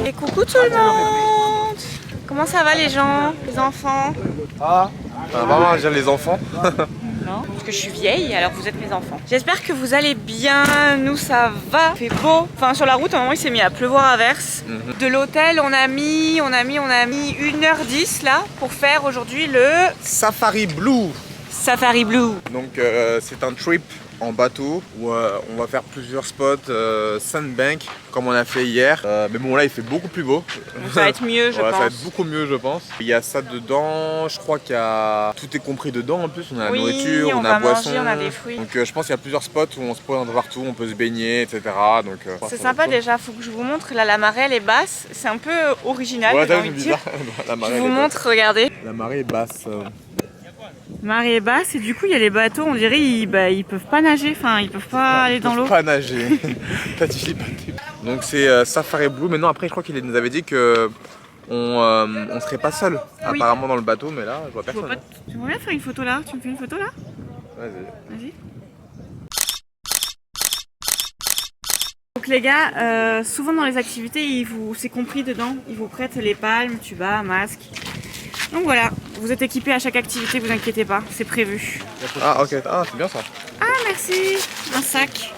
Et coucou tout le monde. Comment ça va les gens, les enfants? Ah, ça va vraiment dire les enfants. Non, parce que je suis vieille, alors vous êtes mes enfants. J'espère que vous allez bien, nous ça va, il fait beau. Enfin sur la route, à un moment il s'est mis à pleuvoir à verse. De l'hôtel, on a mis 1h10 là pour faire aujourd'hui le Safari Blue. Safari Blue. Donc c'est un trip en bateau où on va faire plusieurs spots, Sandbank comme on a fait hier. Mais bon là il fait beaucoup plus beau. Donc, ça va être mieux je pense. Ça va être beaucoup mieux je pense. Il y a ça dedans, je crois qu'il y a... Tout est compris dedans en plus, on a la nourriture, on a boisson. Manger, on a des fruits. Donc je pense qu'il y a plusieurs spots où on se pose partout, on peut se baigner, etc. Donc c'est sympa déjà, faut que je vous montre. Là la marée elle est basse, c'est un peu original. Ouais, j'ai envie de dire. La marée, je vous montre, regardez. La marée est basse. Marée est basse et du coup il y a les bateaux, on dirait ils peuvent pas nager, enfin ils peuvent pas aller dans l'eau. Pas nager. Donc c'est Safari Blue. Maintenant après je crois qu'il nous avait dit que on serait pas seul apparemment dans le bateau, mais là je vois personne. Tu veux bien faire une photo là? Tu me fais une photo là? Vas-y. Donc les gars, souvent dans les activités, c'est compris dedans, ils vous prêtent les palmes, tubas, masques. Donc voilà, vous êtes équipés à chaque activité, vous inquiétez pas, c'est prévu. Ah ok, ah, c'est bien ça. Ah merci, un sac.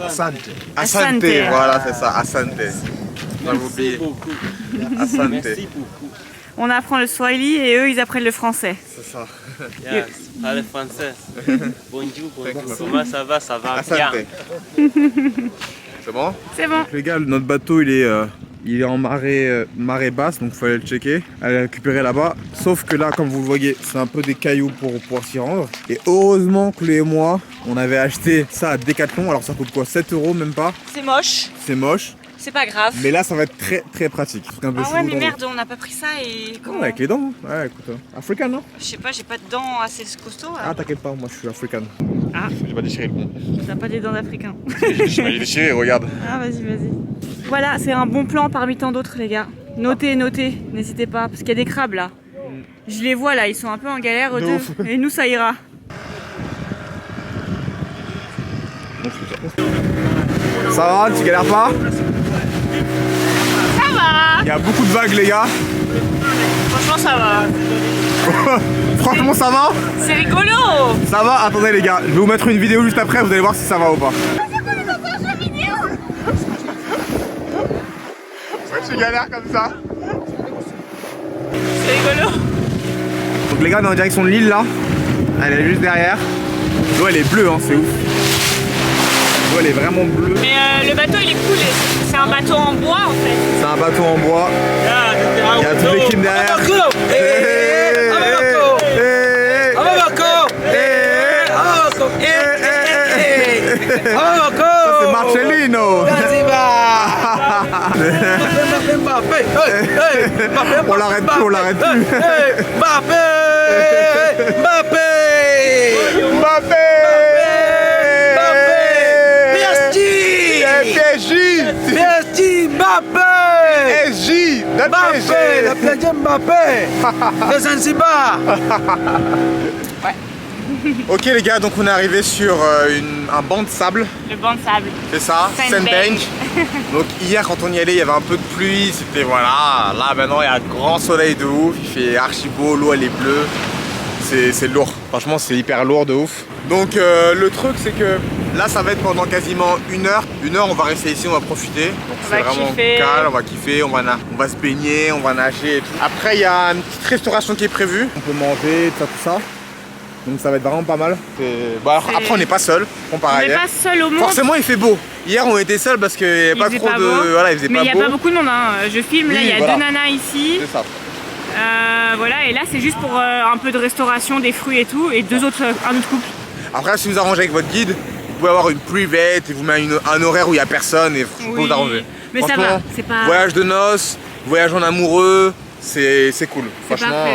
Asante. Asante, voilà c'est ça, Asante. On va oublier. Asante. Merci beaucoup. On apprend le swahili et eux ils apprennent le français. C'est ça. Yes, parle français. Bonjour, bonjour. Comment ça va? Ça va bien. C'est bon? C'est bon. Les gars, notre bateau il est en marée basse, donc il faut aller le checker, aller le récupérer là-bas. Sauf que là, comme vous le voyez, c'est un peu des cailloux pour pouvoir s'y rendre. Et heureusement que lui et moi, on avait acheté ça à Decathlon. Alors ça coûte quoi? 7 € même pas? C'est moche. C'est moche. C'est pas grave. Mais là, ça va être très très pratique. Ah ouais, mais merde, on n'a pas pris ça et comment? Avec les dents. Ouais, écoute. Africain, non? Je sais pas, j'ai pas de dents assez costauds. Ah, t'inquiète pas, moi je suis africain. Ah. J'ai pas déchiré le con. T'as pas des dents d'Africain. J'ai déchiré, regarde. Ah, vas-y. Voilà, c'est un bon plan parmi tant d'autres, les gars. Notez, n'hésitez pas, parce qu'il y a des crabes là. Je les vois là, ils sont un peu en galère, eux. Et nous, ça ira. Ça va, tu galères pas? Ça va. Il y a beaucoup de vagues, les gars. Franchement, ça va. Franchement, ça va? C'est rigolo. Ça va? Attendez, les gars, je vais vous mettre une vidéo juste après, vous allez voir si ça va ou pas. Tu galères comme ça. C'est rigolo. Donc les gars, on est en direction de l'île là. Elle est juste derrière. L'eau elle est bleue, hein, c'est ouf. L'eau elle est vraiment bleue. Mais le bateau il est cool. C'est un bateau en bois en fait. C'est un bateau en bois. Il y a toute l'équipe derrière. Ça c'est Marcellino. On l'arrête plus, on l'arrête plus. Mbappé! PSG! Mbappé! SJ! Mbappé! La PSG Mbappé! De Zanzibar! Ok les gars, donc on est arrivé sur un banc de sable. Le banc de sable. C'est ça, Sandbank. Donc hier quand on y allait il y avait un peu de pluie, c'était voilà. Là maintenant il y a un grand soleil de ouf, il fait archi beau, l'eau elle est bleue. C'est lourd, franchement c'est hyper lourd de ouf. Donc le truc c'est que là ça va être pendant quasiment une heure. Une heure on va rester ici, on va profiter. Donc c'est vraiment calme, on va kiffer, on va se baigner, on va nager et tout. Après il y a une petite restauration qui est prévue. On peut manger, tout ça. Donc ça va être vraiment pas mal. Bon, alors, après on n'est pas seul, comparé à hier. On n'est pas seul au monde. Forcément il fait beau. Hier on était seuls parce qu'il n'y avait pas trop de... Voilà, il faisait mais pas beau. Mais il n'y a pas beaucoup de monde, hein. Je filme, là il y a deux nanas ici. C'est ça. Voilà, et là c'est juste pour un peu de restauration, des fruits et tout, et un autre couple. Après si vous arrangez avec votre guide, vous pouvez avoir une private et vous mettre un horaire où il n'y a personne et vous pouvez vous arranger. Mais ça va, c'est pas... Voyage de noces, voyage en amoureux, c'est cool, franchement.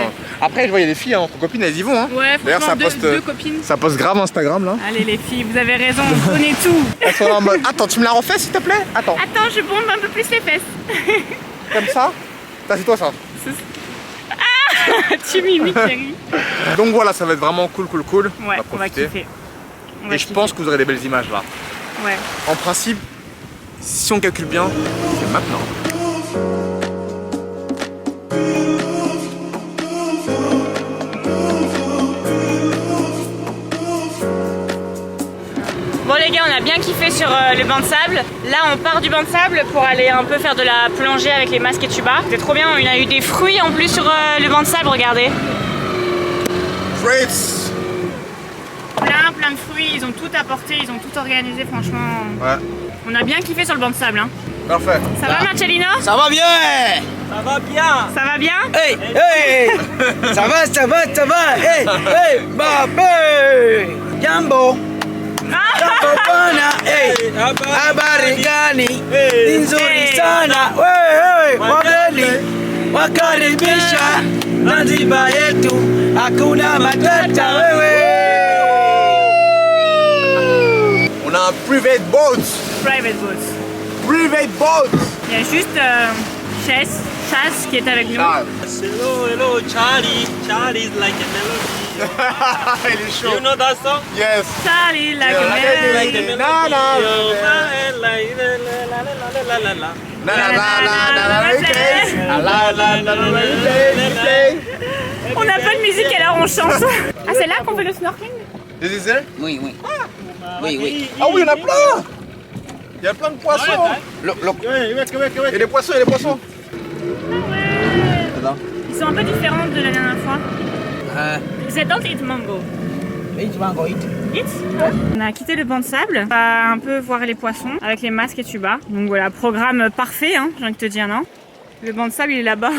Après je vois il y a des filles, hein, entre copines elles y vont. Hein. Ouais, d'ailleurs ça poste, deux copines. Ça poste grave Instagram là. Allez les filles, vous avez raison, donnez tout. Elles sont en mode... Attends, tu me la refais s'il te plaît? Attends, je bombe un peu plus les fesses. Comme ça? C'est toi ça. Ah, tu mimiques chérie. Donc voilà, ça va être vraiment cool. Ouais, on va kiffer. Et je pense que vous aurez des belles images là. Ouais. En principe, si on calcule bien, c'est maintenant. Bon les gars, on a bien kiffé sur le banc de sable. Là on part du banc de sable pour aller un peu faire de la plongée avec les masques et tuba. C'était trop bien, on a eu des fruits en plus sur le banc de sable, regardez. Fruits. Plein de fruits, ils ont tout apporté, ils ont tout organisé franchement. Ouais. On a bien kiffé sur le banc de sable. Hein. Parfait. Ça va Marcellino? Ça va bien. Ça va bien. Ça va bien? Hey, hey. Ça va, ça va, ça va. Hey, hey, Mbappé. Jambo. Jambo bana. Hey, abarigani. Nzuri sana. Hey, wageni. Wakaribisha. Zanzibar yetu. Hakuna matata wewe. On a un private boat. Private boat. Private boat. Il y a juste Chasse qui est avec nous. Hello, hello, Charlie. Charlie's like a melody. Il est chaud. You know that song? Yes. Charlie, like Yeah, a like a melody. melody. La la On n'a pas de musique alors on chante. Ah c'est là qu'on fait le snorkeling? This is it? Oui, oui. Oui, oui. Ah oui, il y en a plein. Il y a plein de poissons. Look. Il y a des poissons, il y a des poissons. Ils sont un peu différents de la dernière fois. They don't eat mango. Eat mango, eat. Eat? On a quitté le banc de sable, on va un peu voir les poissons avec les masques et tuba. Donc voilà, programme parfait, hein, j'ai envie de te dire, non? Le banc de sable il est là-bas.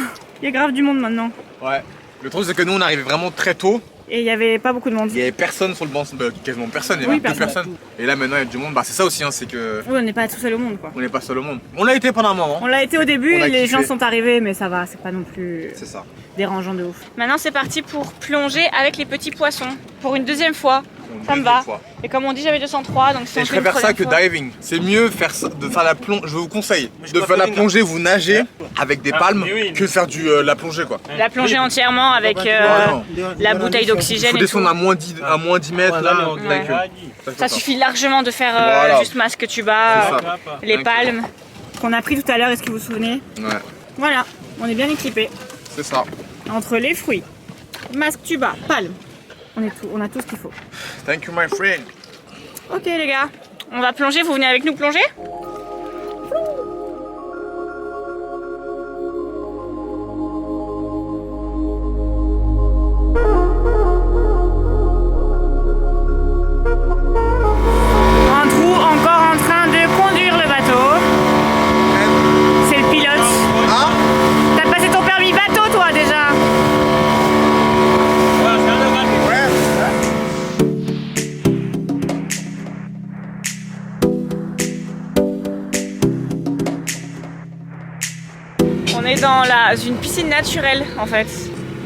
Il y a grave du monde maintenant. Ouais. Le truc c'est que nous on arrivait vraiment très tôt. Et il n'y avait pas beaucoup de monde. Il n'y avait personne sur le banc, quasiment personne, il y Oui, avait deux personnes. Et là maintenant il y a du monde, bah c'est ça aussi, hein, c'est que Oui, on n'est pas tout seul au monde quoi. on n'est pas seul au monde. On l'a été pendant un moment. On l'a été au début, On a les kiffé. gens sont arrivés, mais ça va, c'est pas non plus C'est ça. dérangeant de ouf. Maintenant c'est parti pour plonger avec les petits poissons. Pour une deuxième fois, ça me va. Et comme on dit j'avais 203, donc si Et on je fait une préfère ça que troisième fois- diving. C'est mieux de faire la plongée, je vous conseille, de faire la plongée, vous nagez avec des palmes que de faire la plongée quoi. La plongée entièrement avec la bouteille Il d'oxygène faut et tout. descendre à moins 10 mètres là. Ouais. Like, Ça suffit largement de faire Voilà. juste masque tuba, C'est ça. les palmes qu'on a pris tout à l'heure, est-ce que vous vous souvenez? Ouais, Voilà, on est bien équipés. c'est ça. Entre les fruits, masque tuba, palmes, on a tout ce qu'il faut. Thank you my friend. Ok les gars, on va plonger, vous venez avec nous plonger? Andrew encore en train de conduire le bateau. C'est le pilote. Ah, T'as passé ton permis bateau toi déjà? ouais. On est dans une piscine naturelle en fait.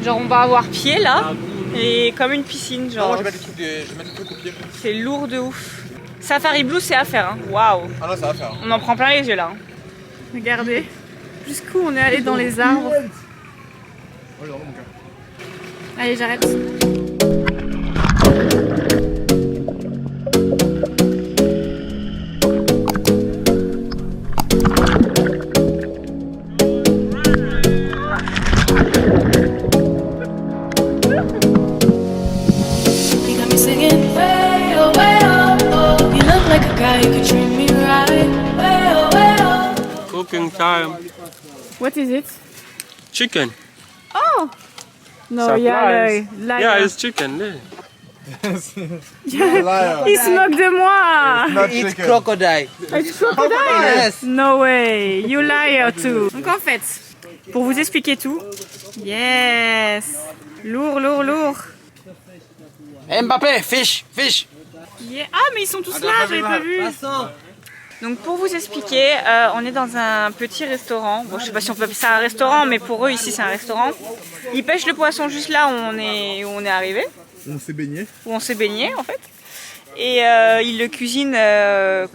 Genre on va avoir pied là et comme une piscine Non, genre. moi je vais mettre des trucs au pied. C'est lourd de ouf. Safari Blue c'est à faire hein. Waouh. Ah non, ça va faire. On en prend plein les yeux là. hein. Regardez. Jusqu'où on est allé dans les arbres. Allez j'arrête. You got me singing way oh, oh. You look like a guy who could treat me right. Way oh. Cooking time. What is it? Chicken. Oh. No, Surprise. yeah, Yeah, it's chicken. Yeah. Il se moque de moi. Not Eat chicken. crocodile. It's crocodile. Yes. No way, you liar too. Donc en fait, pour vous expliquer tout, yes, lourd. Mbappé, fish. Yeah. Ah mais ils sont tous là, j'avais pas vu. Donc pour vous expliquer, on est dans un petit restaurant. Bon, je sais pas si on peut appeler ça un restaurant, mais pour eux ici c'est un restaurant. Ils pêchent le poisson juste là où on est arrivé, On s'est baigné. où on s'est baigné en fait. Et ils le cuisinent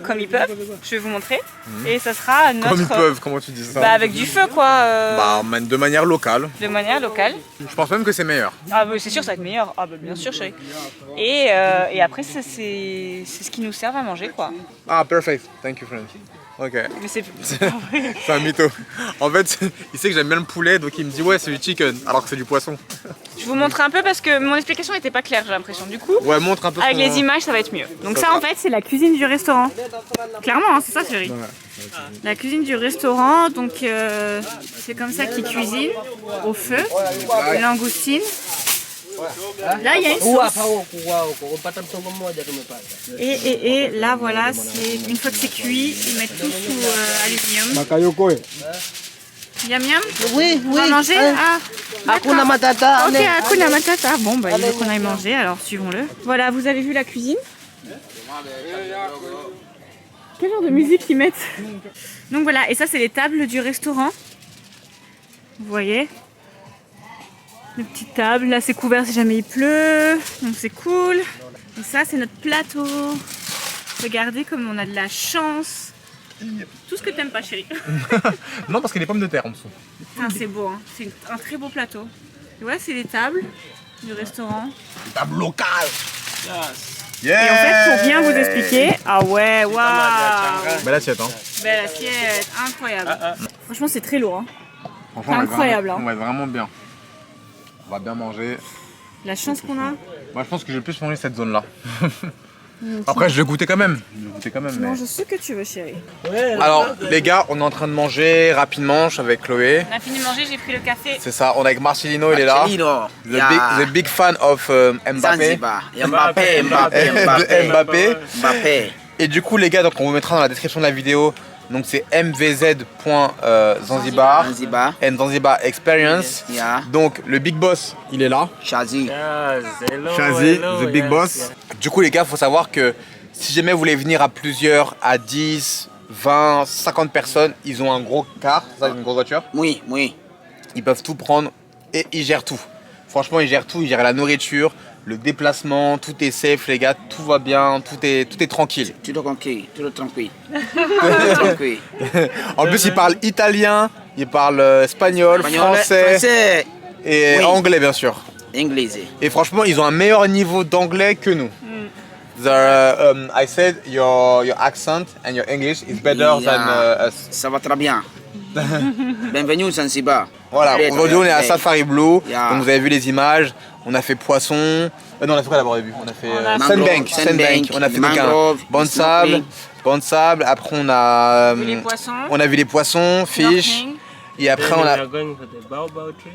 comme ils peuvent. Je vais vous montrer. Et ça sera notre. Comme ils peuvent, comment tu dis ça? Bah avec du feu quoi. De manière locale. De manière locale. Je pense même que c'est meilleur. Ah bah c'est sûr ça va être meilleur. Ah bah bien sûr chérie. Et après c'est ce qui nous sert à manger quoi. Ah, perfect. Thank you, friend. Ok. Mais c'est pas vrai. C'est un mytho. En fait, il sait que j'aime bien le poulet, donc il me dit ouais, c'est du chicken, alors que c'est du poisson. Je vous montre un peu parce que mon explication n'était pas claire, j'ai l'impression. Du coup, Ouais, montre un peu. avec son- les images, ça va être mieux. Donc ça, en fait, c'est la cuisine du restaurant. Clairement, hein, c'est ça, chérie. La cuisine du restaurant, donc c'est comme ça qu'ils cuisinent, au feu, langoustine. Là, il y a une sauce. Et là, voilà, une fois que c'est cuit, ils mettent tout sous aluminium. Bakayoko. Miam miam. Oui, On va manger. Ah, Hakuna d'accord. Matata. Ok, Hakuna Matata. Bon, bah, il veut qu'on aille manger, alors suivons-le. Voilà, vous avez vu la cuisine. Quel genre de musique ils mettent? Donc voilà, et ça, c'est les tables du restaurant. Vous voyez? Les petites tables. Là, c'est couvert si jamais il pleut. Donc, c'est cool. Et ça, c'est notre plateau. Regardez comme on a de la chance. Tout ce que t'aimes pas, chérie. Non, parce qu'il y a des pommes de terre en dessous. Putain, c'est beau, hein. C'est un très beau plateau. Et voilà, c'est les tables du restaurant. Table locale. Et en fait, pour bien vous expliquer, ah ouais, waouh, Belle assiette, hein. belle assiette, incroyable. Franchement, c'est très lourd, hein. Franchement, on va être Incroyable, vraiment- hein. On va être vraiment bien. On va bien manger. La chance qu'on a. Moi, je pense que je vais plus manger cette zone-là. Après, je vais goûter quand même. Tu manges ce que tu veux, chérie. Alors, les gars, on est en train de manger rapidement. Je suis avec Chloé. On a fini de manger, j'ai pris le café. C'est ça. On est avec Marcelino, il est là. The big fan of Mbappé. Zanzibar. Mbappé, Mbappé, De Mbappé. Mbappé. Et du coup, les gars, donc on vous mettra dans la description de la vidéo. Donc c'est mvz.zanzibar Zanzibar. and Zanzibar Experience. Yeah. Donc le big boss, il est là. Chazi. Chazi, the big boss. Du coup, les gars, faut savoir que si jamais vous voulez venir à plusieurs, à 10, 20, 50 personnes, ils ont un gros car, ça, une grosse voiture. Oui, oui. Ils peuvent tout prendre et ils gèrent tout. Franchement, ils gèrent tout. Ils gèrent la nourriture, le déplacement, tout est safe, les gars, tout va bien, tout est tranquille. Tout est tranquille, tout est tranquille. Tranquille. En plus, ils parlent italien, ils parlent espagnol, français et Oui. anglais, bien sûr. Anglais. Et franchement, ils ont un meilleur niveau d'anglais que nous. I said your accent and your English is better Yeah. than us. Ça va très bien. Bienvenue au Zanzibar. Voilà, Très, aujourd'hui on est à très. Safari Blue, Yeah. donc vous avez vu les images, on a fait poisson, non on a fait quoi d'abord au début? On a fait On a Sandbank, Mangrove, Sandbank, on a fait donc un mangrove, banc de sable, après on a Les poissons. on a vu les poissons, fish, Snorkeling. et après on a going for the baobab tree.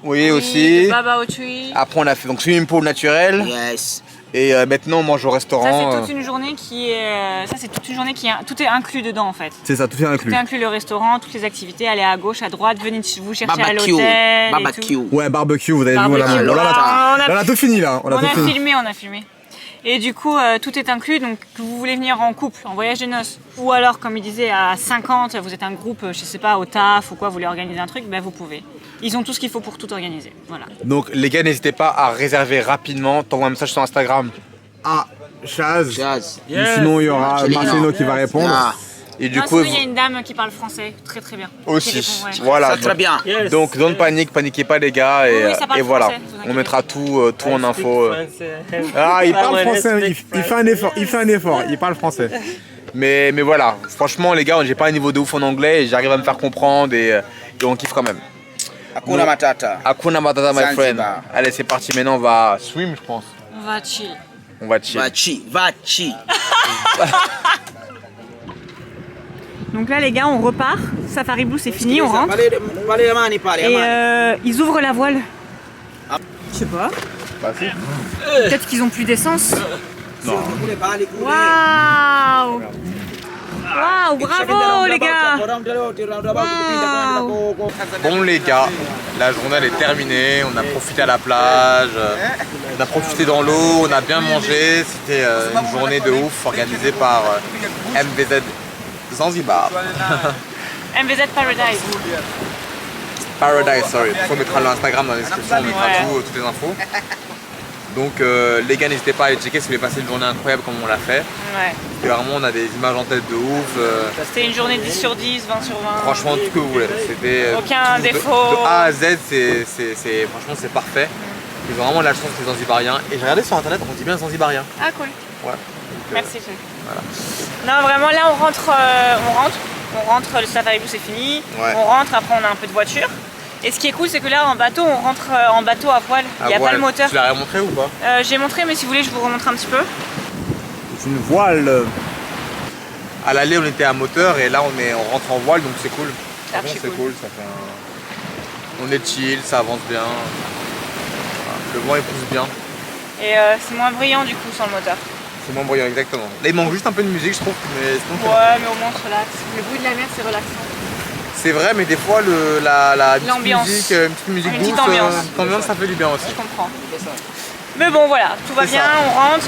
oui aussi, Le Baba au tree. après on a fait donc swimming pool naturel, Yes. et maintenant on mange au Ça, restaurant. c'est toute une journée qui est. Ça, c'est toute une journée qui est. Tout est inclus dedans, en fait. C'est ça, tout est inclus. Tout est inclus, le restaurant, toutes les activités, aller à gauche, à droite, venez vous chercher à Barbecue. l'hôtel. et tout. Barbecue. Ouais, barbecue, vous avez vu, Barbecue. on On a a tout fini là, On a filmé. Et du coup, tout est inclus, donc que vous voulez venir en couple, en voyage de noces, ou alors, comme il disait, à 50, vous êtes un groupe, je sais pas, au taf ou quoi, vous voulez organiser un truc, ben vous pouvez. Ils ont tout ce qu'il faut pour tout organiser. Voilà. Donc les gars, n'hésitez pas à réserver rapidement, t'envoies un message sur Instagram à Chaz. Chaz. Sinon il y aura Marcelino. Marcelino qui va répondre. Ah. Et du Non, coup, sinon, il y a une dame qui parle français très très bien. Qui aussi. répond, ouais. Voilà. Ça très bien. Yes. Donc don't panique, paniquez pas les gars et, Oui, ça parle et voilà. français, vous inquiétez On mettra tout, tout en info. Français. Ah, il parle Someone français, speak il fait un effort, il parle français. Mais voilà, franchement les gars, j'ai pas un niveau de ouf en anglais et j'arrive à me faire comprendre et on kiffe quand même. Hakuna Matata. Hakuna Matata my friend. Zanzibar. Allez c'est parti, maintenant on va swim je pense. On va chill. On va chill. Vachi. Donc là, les gars, on repart. Safari Blue, c'est fini, on rentre. Et ils ouvrent la voile. Je sais pas. Bah si. Peut-être qu'ils ont plus d'essence. Non. Waouh! Waouh, bravo les gars! Bon les gars, la journée elle est terminée, on a profité à la plage, on a profité dans l'eau, on a bien mangé, c'était une journée de ouf organisée par MVZ Zanzibar. MVZ Paradise. Paradise, sorry. On mettra l'Instagram dans la description, on mettra Ouais. toutes les infos. Donc les gars, n'hésitez pas à aller checker si vous voulez passer une journée incroyable comme on l'a fait. Ouais. Et vraiment, on a des images en tête de ouf. C'était une journée 10 sur 10, 20 sur 20. Franchement, tout ce que vous voulez. C'était Aucun de- défaut. De A à Z, franchement, c'est parfait. Ils ont vraiment de la chance, les Zanzibariens. Et j'ai regardé sur internet, on dit bien Zanzibariens. Ah cool. Ouais. Merci. Chérie. Voilà. Non, vraiment, là, on rentre, le safari bus c'est fini. Ouais. On rentre, après, on a un peu de voiture. Et ce qui est cool, c'est que là, en bateau, on rentre en bateau à voile. Il n'y a pas le moteur. Tu l'as montré ou pas? J'ai montré, mais si vous voulez, je vous remontre un petit peu. C'est une voile. À l'aller, on était à moteur et là, on rentre en voile, donc c'est cool. Ah, Franchement, c'est c'est cool. cool. Ça fait on est chill, ça avance bien. Voilà. Le vent, il pousse bien. Et c'est moins bruyant, du coup, sans le moteur. C'est moins bruyant, exactement. Là, il manque juste un peu de musique, je trouve. Mais sinon, Ouais, mais au moins, on se relaxe. Le bruit de la mer, c'est relaxant. c'est vrai, mais des fois, la petite L'ambiance. musique, une petite musique Une douce, petite ambiance. l'ambiance, ça fait du bien aussi. Je comprends. Mais bon, voilà, tout va C'est bien, ça. on rentre.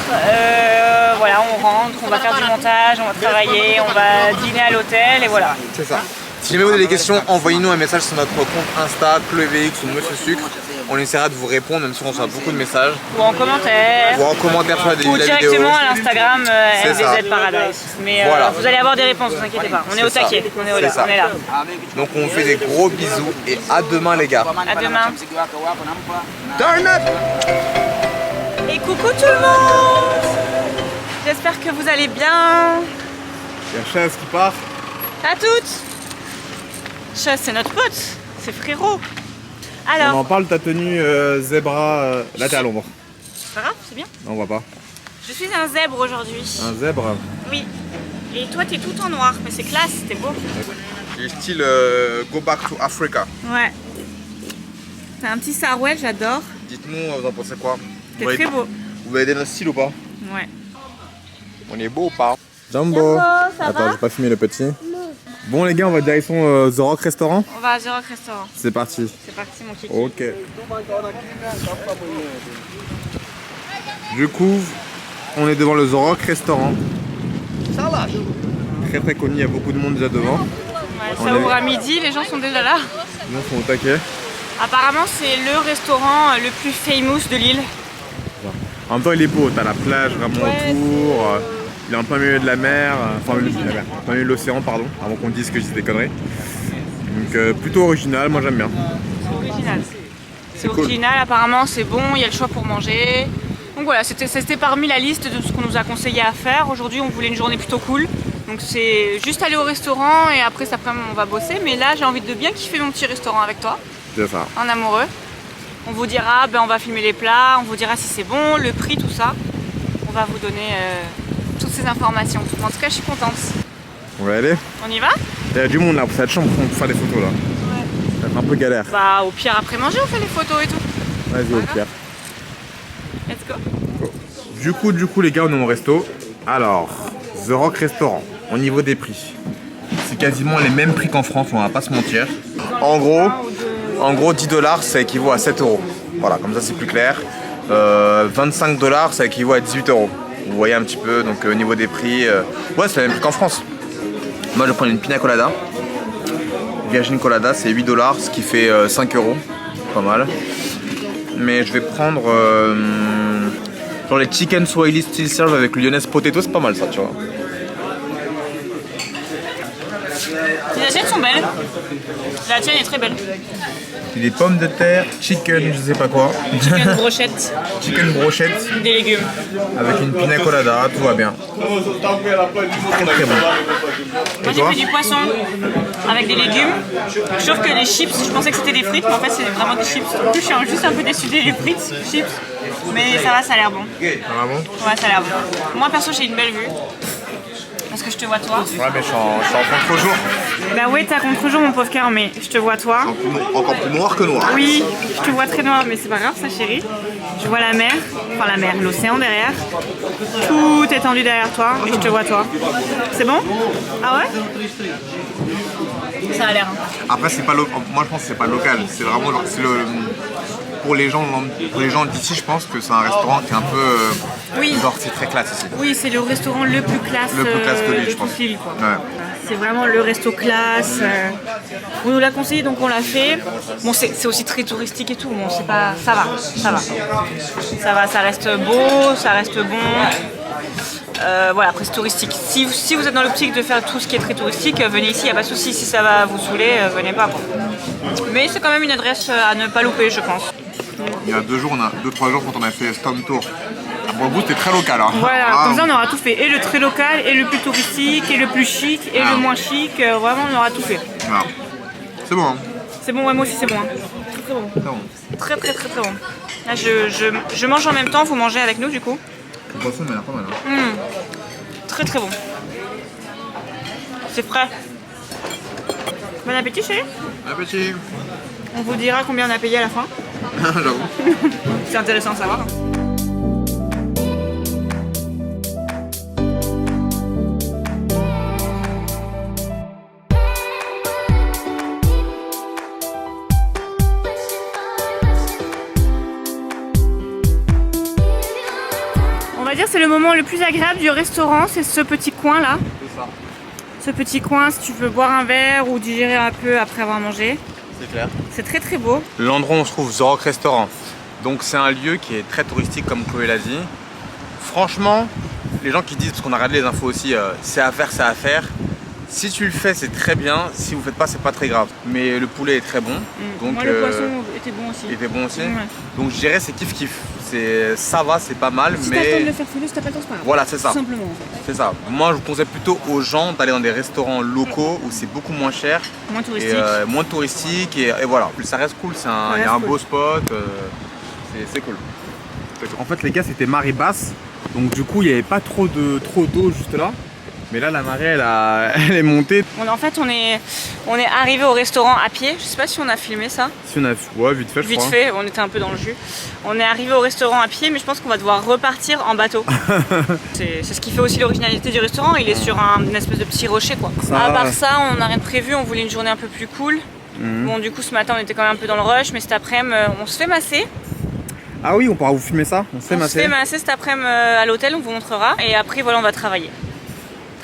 Voilà, on rentre, on va faire du montage, on va travailler, on va dîner à l'hôtel, et voilà. C'est ça. Si jamais vous avez des questions, envoyez-nous un message sur notre compte Insta, ChloéVX ou Monsieur Sucre. On essaiera de vous répondre, même si on reçoit beaucoup de messages. Ou en commentaire. Ou en commentaire sur la Ou vidéo. directement à l'Instagram C'est ça. MDZ Paradise. Mais Voilà. vous allez avoir des réponses, vous inquiétez pas. On est au ça. taquet, on est C'est ça. là. Donc on vous fait des gros bisous et à demain les gars. À demain. Turn up! Et coucou tout le monde. J'espère que vous allez bien. Il y a Chaz qui part. À toutes. Chaz, c'est notre pote, c'est frérot. On Alors, en parle, ta tenue zébra. Là t'es à l'ombre. c'est pas grave, c'est bien. Non, on voit pas. Je suis un zèbre aujourd'hui. Un zèbre. Oui. Et toi, t'es tout en noir, mais c'est classe, t'es beau. J'ai style Go Back to Africa. Ouais. T'as un petit sarouel, j'adore. Dites-nous, vous en pensez quoi? T'es très beau. Vous validez notre style ou pas? Ouais. On est beau ou pas? Jumbo. Jumbo, ça Attends, va j'ai pas filmé le petit. Bon les gars, on va direction The Rock Restaurant. On va à The Rock Restaurant. C'est parti. C'est parti, mon kiki. Ok. Du coup, on est devant le The Rock Restaurant. Très très connu, il y a beaucoup de monde déjà devant. Ouais, On ça est- ouvre à midi, les gens sont déjà là. Les gens sont au taquet. Apparemment, c'est le restaurant le plus famous de l'île. En même temps, il est beau, t'as la plage vraiment Ouais, autour. Il est en plein milieu de la mer, enfin milieu de la mer, en plein milieu de l'océan, pardon, avant qu'on dise que je dis des conneries. Donc plutôt original, moi j'aime bien. C'est original. C'est cool. original, apparemment, c'est bon, il y a le choix pour manger. Donc voilà, c'était parmi la liste de ce qu'on nous a conseillé à faire. Aujourd'hui, on voulait une journée plutôt cool. Donc c'est juste aller au restaurant et après, cet après-midi, on va bosser. Mais là, j'ai envie de bien kiffer mon petit restaurant avec toi, C'est ça. en amoureux. On vous dira, on va filmer les plats, on vous dira si c'est bon, le prix, tout ça. On va vous donner toutes ces informations. En tout cas, je suis contente. On va y aller. On y va? Il y a du monde là pour cette chambre pour faire des photos là. Ça va être un peu galère. Bah, au pire, après manger, on fait les photos et tout. Vas-y au pire. Let's go. Du coup les gars, on est au resto. Alors, The Rock Restaurant, au niveau des prix. C'est quasiment les mêmes prix qu'en France, on va pas se mentir. En gros 10 $, ça équivaut à 7 €. Voilà, comme ça c'est plus clair. 25 $, ça équivaut à 18 €. Vous voyez un petit peu, donc au niveau des prix, ouais, c'est le même prix qu'en France. Moi je prends une pina colada. Virgin Colada, c'est 8 $, ce qui fait 5 €. Pas mal. Mais je vais prendre genre les chicken swahili style serve avec le lyonnaise potato, c'est pas mal ça, tu vois. Les assiettes sont belles. La tienne est très belle. Puis des pommes de terre, chicken, je sais pas quoi. Chicken brochette, Chicken brochette des légumes. avec une pina colada, tout va bien. Très très bon. Moi j'ai toi pris du poisson avec des légumes. Sauf que les chips, je pensais que c'était des frites, mais en fait c'est vraiment des chips. En plus je suis juste un peu déçue des frites, chips. Mais ça va, ça a l'air bon. Vraiment? Ouais, ça a l'air bon. Moi perso j'ai une belle vue. Parce que je te vois toi. Ouais, mais je suis en contre-jour. Bah ouais, t'as contre-jour mon pauvre cœur, mais je te vois toi. Encore plus noir que noir. Oui, je te vois très noir, mais c'est pas grave ça chérie. Je vois la mer, enfin la mer, l'océan derrière. Tout étendu derrière toi et je te vois toi. C'est bon? Ah ouais? Ça a l'air. Hein. Après, c'est pas moi je pense que c'est pas local. C'est vraiment genre, c'est le. Pour les gens d'ici, je pense que c'est un restaurant qui est un peu. Oui. Genre, c'est très classe ici. Oui, c'est le restaurant le plus classe, Le plus classe de l'île, je toute pense. l'île, quoi. Ouais. C'est vraiment le resto classe. On nous l'a conseillé donc on l'a fait. Bon, c'est aussi très touristique et tout. Bon, c'est pas. Ça va. Ça va, ça reste beau, ça reste bon. Voilà, après c'est touristique. Si vous êtes dans l'optique de faire tout ce qui est très touristique, venez ici, il n'y a pas de souci. Si ça va vous saouler, venez pas. Quoi. Mais c'est quand même une adresse à ne pas louper, je pense. Il y a 2-3 jours, quand on a fait Stone Tour Pour le goût, c'était très local. Hein. Voilà, Ah. comme ça on aura tout fait. Et le très local, et le plus touristique, et le plus chic, et le moins chic. Vraiment, on aura tout fait. Voilà. C'est bon. Hein. C'est bon, ouais, moi aussi c'est bon. Hein. Très très bon. C'est bon. Très très très très bon. Là, je mange en même temps, vous mangez avec nous du coup. Le poisson, mais elle a pas mal. Hein. Très très bon. C'est frais. Bon appétit chérie. Appétit. On vous dira combien on a payé à la fin. J'avoue. C'est intéressant à savoir. On va dire c'est le moment le plus agréable du restaurant, c'est ce petit coin là. C'est ça. Ce petit coin si tu veux boire un verre ou digérer un peu après avoir mangé. C'est clair. C'est très très beau. L'endroit où on se trouve, The Rock Restaurant. Donc c'est un lieu qui est très touristique comme Chloé l'a dit. Franchement, les gens qui disent, parce qu'on a regardé les infos aussi, c'est à faire, c'est à faire. Si tu le fais, c'est très bien. Si vous ne faites pas, c'est pas très grave. Mais le poulet est très bon. Donc, Moi le poisson était bon aussi. il était bon aussi. Ouais. Donc je dirais c'est kiff kiff. Ça va, c'est pas mal. Si t'as le temps de mais le faire fouiller, si t'as pas le temps, c'est pas grave. voilà, c'est ça. Tout simplement en fait. C'est ça. Moi, je vous conseille plutôt aux gens d'aller dans des restaurants locaux où c'est beaucoup moins cher. Moins touristique. Et moins touristique. Et voilà, ça reste cool. Il y a un beau spot. C'est cool. En fait, les gars, c'était marée basse. Donc, du coup, il n'y avait pas trop d'eau juste là. Mais là, la marée, elle est montée. En fait, on est arrivé au restaurant à pied. Je sais pas si on a filmé ça. Si on a. Ouais, vite fait, je Vite crois. fait, on était un peu dans le jus. On est arrivé au restaurant à pied, mais je pense qu'on va devoir repartir en bateau. C'est ce qui fait aussi l'originalité du restaurant. Il est sur une espèce de petit rocher, quoi. À part ça, on n'a rien de prévu. On voulait une journée un peu plus cool. Bon, du coup, ce matin, on était quand même un peu dans le rush, mais cet après-midi, on se fait masser. Ah oui, on pourra vous filmer ça. On se fait On se fait masser cet après-midi à l'hôtel, on vous montrera. Et après, voilà, on va travailler.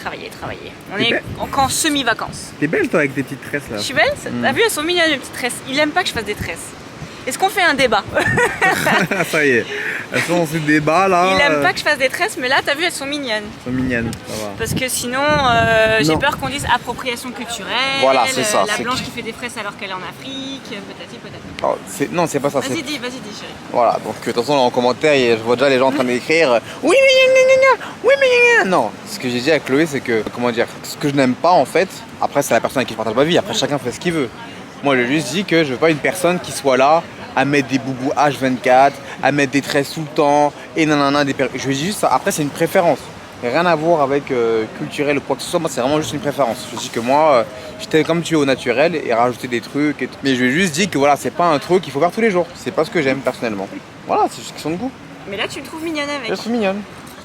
Travailler. On est en semi-vacances. T'es belle, toi, avec tes petites tresses là. Je suis belle? T'as vu, elles sont mignonnes, les petites tresses. Il aime pas que je fasse des tresses. Est-ce qu'on fait un débat? Ça y est. Elles sont dans ce débat là. Il aime pas que je fasse des tresses, mais là, t'as vu, elles sont mignonnes. Elles sont mignonnes, ça va. Parce que sinon, j'ai Non. peur qu'on dise appropriation culturelle. Voilà, c'est ça, La c'est blanche qui fait des tresses alors qu'elle est en Afrique, patati patata. Alors, non, c'est pas ça. Vas-y, dis, chérie. Voilà, donc de toute façon, en commentaire, je vois déjà les gens en train d'écrire oui, mais oui, mais non. Ce que j'ai dit à Chloé, c'est que, comment dire, ce que je n'aime pas en fait, après, c'est la personne avec qui je partage ma vie, après, chacun fait ce qu'il veut. Moi, je lui ai juste dit que je veux pas une personne qui soit là à mettre des boubous H24, à mettre des tresses tout le temps, et nanana, je lui ai dit juste ça. Après, c'est une préférence. Rien à voir avec culturel ou quoi que ce soit, moi c'est vraiment juste une préférence. Je dis que moi, j'étais comme tu es au naturel et rajouter des trucs et tout. Mais je lui ai juste dit que voilà, c'est pas un truc qu'il faut faire tous les jours. C'est pas ce que j'aime personnellement. Voilà, c'est juste question de goût. Mais là, tu me trouves mignonne avec. Je suis mignonne.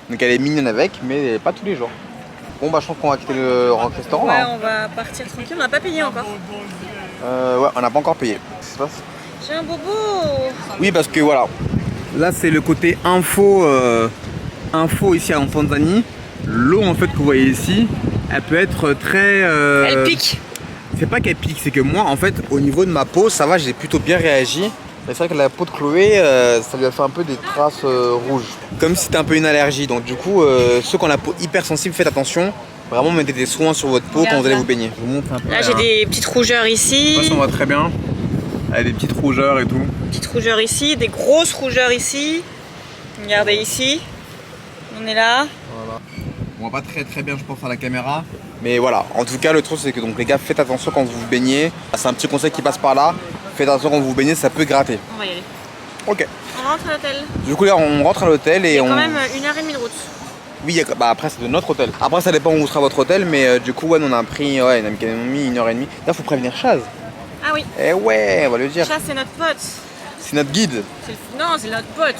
Donc elle est mignonne avec, mais pas tous les jours. Bon bah je pense qu'on va quitter le restaurant Ouais, là. on va partir tranquille, on n'a pas payé encore. Ouais, on n'a pas encore payé. Qu'est-ce qui se passe ? J'ai un bobo. Oui, parce que voilà. Là c'est le côté info ici en Tanzanie. L'eau en fait que vous voyez ici, elle peut être très... Elle pique. C'est pas qu'elle pique, c'est que moi en fait au niveau de ma peau ça va, j'ai plutôt bien réagi. Mais c'est vrai que la peau de Chloé, ça lui a fait un peu des traces rouges. Comme si c'était un peu une allergie. Donc du coup, ceux qui ont la peau hypersensible, faites attention. Vraiment mettez des soins sur votre peau quand vous allez vous baigner. Je vous montre un peu. Là, j'ai des petites rougeurs ici. Ça va très bien. Elle a des petites rougeurs et tout. Petites rougeurs ici, des grosses rougeurs ici. Regardez ici. On est là. On voit pas très bien je pense à la caméra. Mais voilà, en tout cas le truc c'est que donc les gars faites attention quand vous vous baignez. C'est un petit conseil qui passe par là. Faites attention quand vous vous baignez, ça peut gratter. On va y aller. Ok. On rentre à l'hôtel. Du coup là on rentre à l'hôtel et Il y a on... quand même 1h30 de route. Oui, bah après c'est de notre hôtel. Après ça dépend où sera votre hôtel, mais du coup ouais, on a pris, ouais, on a mis 1h30. Là faut prévenir Chaz. Ah oui. Eh ouais, on va le dire. Ça, c'est notre pote. C'est notre guide. Non, c'est notre pote.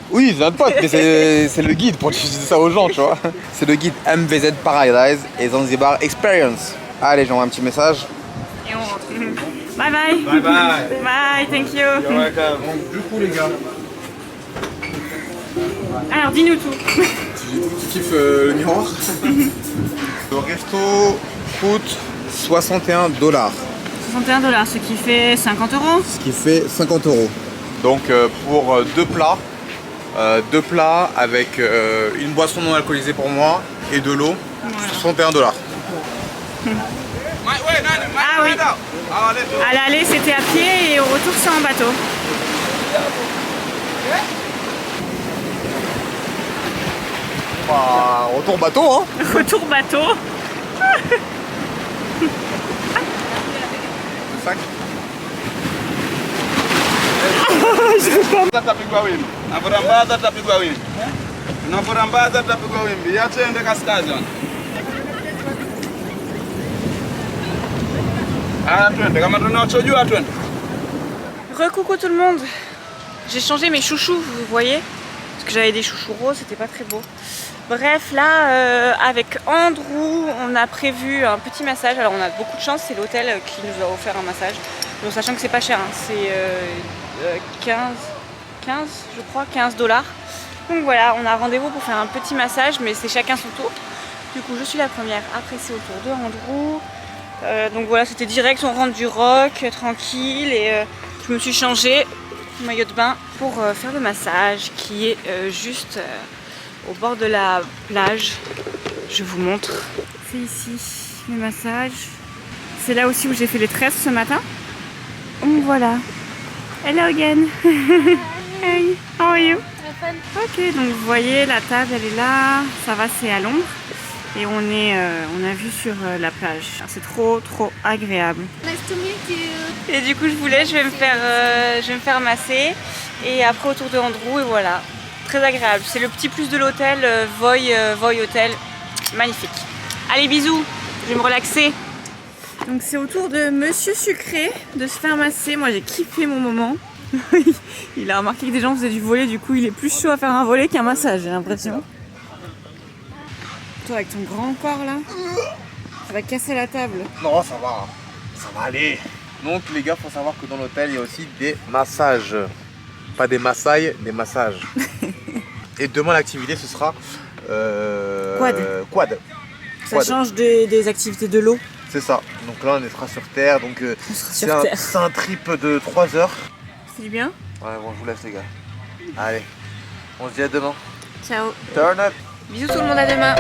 Oui, c'est notre pote, mais c'est le guide pour dire ça aux gens, tu vois. C'est le guide MVZ Paradise et Zanzibar Experience. Allez, j'envoie un petit message. Et on rentre. Bye bye. Bye bye. Bye, thank you. You're welcome. Donc, du coup, les gars, Alors, dis-nous tout. tu kiffes le miroir. Le resto coûte $61. 61$, ce qui fait 50€. Ce qui fait 50 €. Donc pour deux plats avec une boisson non alcoolisée pour moi et de l'eau, Voilà. $61. Ah oui. À l'aller, c'était à pied et au retour, c'est en bateau. Bah, retour bateau, hein. Retour bateau. Le sac. Tutapigwa wimbi. Naporambaza tutapigwa wimbi. Naporambaza tutapigwa wimbi. Ya twende kaskazi wana. Ah, twende kama tunachojua twende. Recoucou tout le monde. J'ai changé mes chouchous, vous voyez, parce que j'avais des chouchous roses, c'était pas très beau. Bref, là, avec Andrew, on a prévu un petit massage. Alors on a beaucoup de chance, c'est l'hôtel qui nous a offert un massage. Donc sachant que c'est pas cher, hein, c'est 15 je crois, 15 $. Donc voilà, on a rendez-vous pour faire un petit massage, mais c'est chacun son tour. Du coup, je suis la première, après c'est au tour de Andrew. Donc voilà, c'était direct, on rentre du rock, tranquille, et je me suis changée, maillot de bain, pour faire le massage qui est juste au bord de la plage. Je vous montre. C'est ici, le massage. C'est là aussi où j'ai fait les tresses ce matin. Donc voilà. Hello again. Hey, how are you? Ok, donc vous voyez, la table elle est là, ça va, c'est à l'ombre. Et on a vu sur la plage. C'est trop agréable. Nice to meet you. Et du coup je vais me faire masser. Et après autour de Andrew et voilà. Très agréable. C'est le petit plus de l'hôtel, Voy Hotel. Magnifique. Allez bisous, je vais me relaxer. Donc c'est au tour de Monsieur Sucré de se faire masser. Moi j'ai kiffé mon moment. Il a remarqué que des gens faisaient du volley, du coup il est plus chaud à faire un volley qu'un massage, j'ai l'impression. Toi avec ton grand corps là, ça va casser la table. Non, ça va aller. Donc les gars, faut savoir que dans l'hôtel, il y a aussi des massages. Pas des massailles, des massages. Et demain, l'activité, ce sera... Quad. Ça change des activités de l'eau. C'est ça. Donc là, on sera sur Terre. Donc c'est un trip de 3 heures. C'est bien. Ouais, bon, je vous laisse les gars. Allez, on se dit à demain. Ciao. Turn up. Bisous tout le monde, à demain.